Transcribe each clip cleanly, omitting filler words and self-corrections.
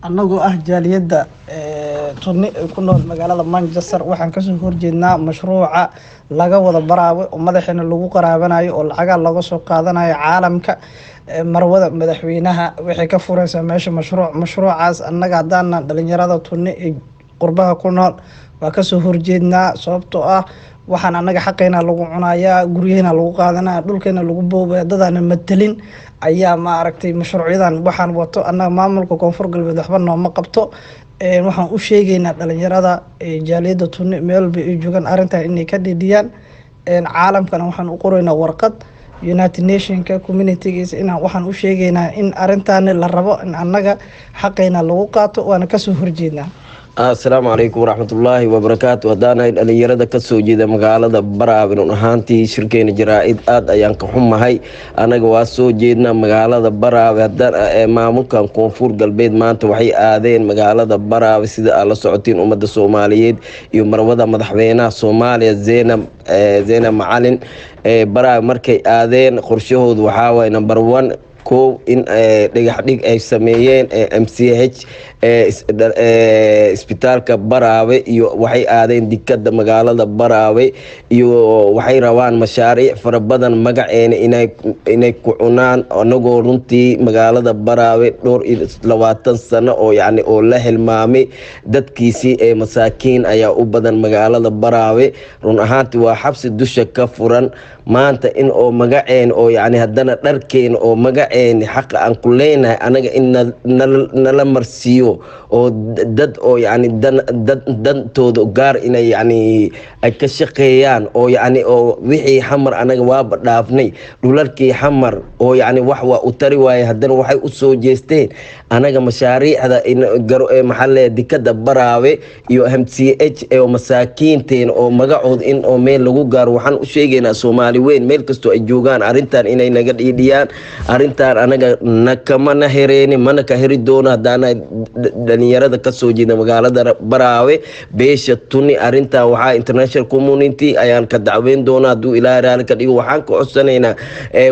annagoo ah jaaliyadda Tuni ku nool magaalada Manchester waxaan ka soo horjeednaa mashruuca laga wada baraabo oo madaxeena lagu qaraabanayo oo lacaga laga soo qaadanayo caalamka marwada madaxweynaha waxay ka furaysaa meesha mashruucaas annaga hadaan dhalinyarada Tuni ee qurbaha ku nool waa ka soo horjeednaa sababtoo ah waxaan annaga xaqeena lagu cunayaa guryaheena lagu qaadanaya dhulkeena lagu boobaya dadana matalin ayaa ma aragtay mashruucyadan waxaan wato annaga maamulka koonfur galbeed waxba nooma qabto waxaan u sheegaynaa dhalinyarada jaaliyadda Tuni meel bay joogan arintan inay ka dhidhiyaan caalamkana waxaan u qoraynaa warqad United Nationska communitygiisa inaan waxaan u sheegaynaa in arintan la rabo in annaga xaqeena lagu qaato waana ka soo horjeednaa. Assalaamu calaykum waraxmatullaahi wabarakaatu. haddaan ahay dhalinyarada ka soo jeeda magaalada Baraawe run ahaantii shirkeena jaraa'id aad ayaan ka xumahay. anaga waa soo jeednaa magaalada Baraawe haddaan maamulkan koonfur galbeed maanta waxay aadeen magaalada Baraawe sida aad la socotiin ummadda Soomaaliyeed iyo marwada madaxweynaha Soomaaliya Zeynab Macalin Baraawe markay aadeen qorshahoodu waxaa waaye number 1 kow in dhagax dhig ay sameeyeen MCH isbitaalka Baraawe iyo waxay aadeen dikada magaalada Baraawe iyo waxay rabaan mashaariic fara badan magaceena inay ku cunaan anagoo runtii magaalada Baraawe dhowr 20 sano oo yani oo la hilmaamay dadkiisii masaakiin ayaa u badan magaalada Baraawe run ahaantii waa xabsi dusha ka furan maanta in oo magaceen oo yani haddana dharkeen oo magaceen xaq aan ku leenahay anaga in nala marsiyo oo dad oo yani dantooda gaar inay yani ay ka shaqeeyaan oo yani oo wixii xamar anaga waaba dhaafnay dhulalkii xamar oo yani wax waa u tari waaye haddana waxay u soo jeesteen anaga mashaariicda maxalle dikada Baraawe iyo MCH oo masaakiinteen oo magacood in oo meel lagu gaaro waxaan u sheegaynaa Soomaali weyn meel kasto ay joogaan arintan inay naga dhiidhiyaan arintan anaga nakama hereeni mana ka heri doono haddaan dhalinyarada ka soo jeeda magaalada Baraawe beesha Tuni arintan waxaa international community ayaan ka dacweyn doonaa hadduu Ilaahay raali ka dhigo waxaan ka codsanaynaa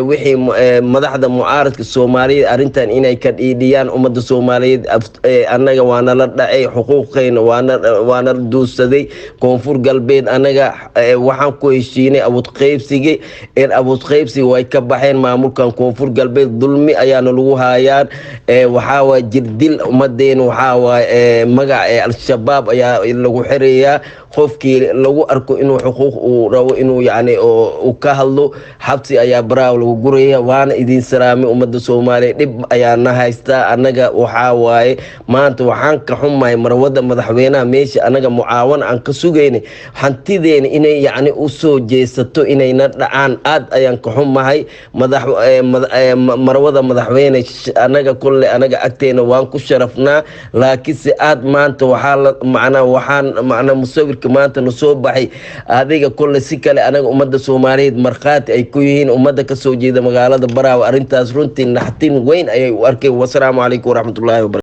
wixii madaxda mucaaradka Soomaaliyeed arintan inay ka dhiidhiyaan ummadda Soomaaliyeed annaga waana la dhacay xuquuqeena waana duusaday koonfur galbeed annaga waxaan ku heshiinay awood qaybsiga qaybsiga way ka baxeen maamulkan koonfur galbeed dulmi ayaana lagu haayaan waxaa waa jirdil ummadeena waxaa waa magac al-shabaab ayaa lagu xireeyaa qofkii lagu arko inuu xuquuq uu rabo inuu yani oo ka hadlo xabsi ayaa Baraawe lagu guraya waana idin salaamay ummadda Soomaaliyeed dib ayaa na haystaa anaga waxaa waaye maanta waxaan ka xumahay marwada madaxweynaha meesha anaga mucaawan aan ka sugaynay hantideena inay yani u soo jeesato inayna dhacaan aad ayaan ka xumahay marwada madaxweyne anaga kulle anaga agteena waan ku sharafnaa laakiin si aad maanta waxaan musawirka maanta na soo baxay adiga kulle si kale anaga ummadda Soomaaliyeed marqaati ay ku yihiin ummadda ka soo jeeda magaalada Baraawe arintaas runtii naxtin weyn ayay u arkay. Wassalaamu calaykum waraxmatullaahi wabarakaatuh.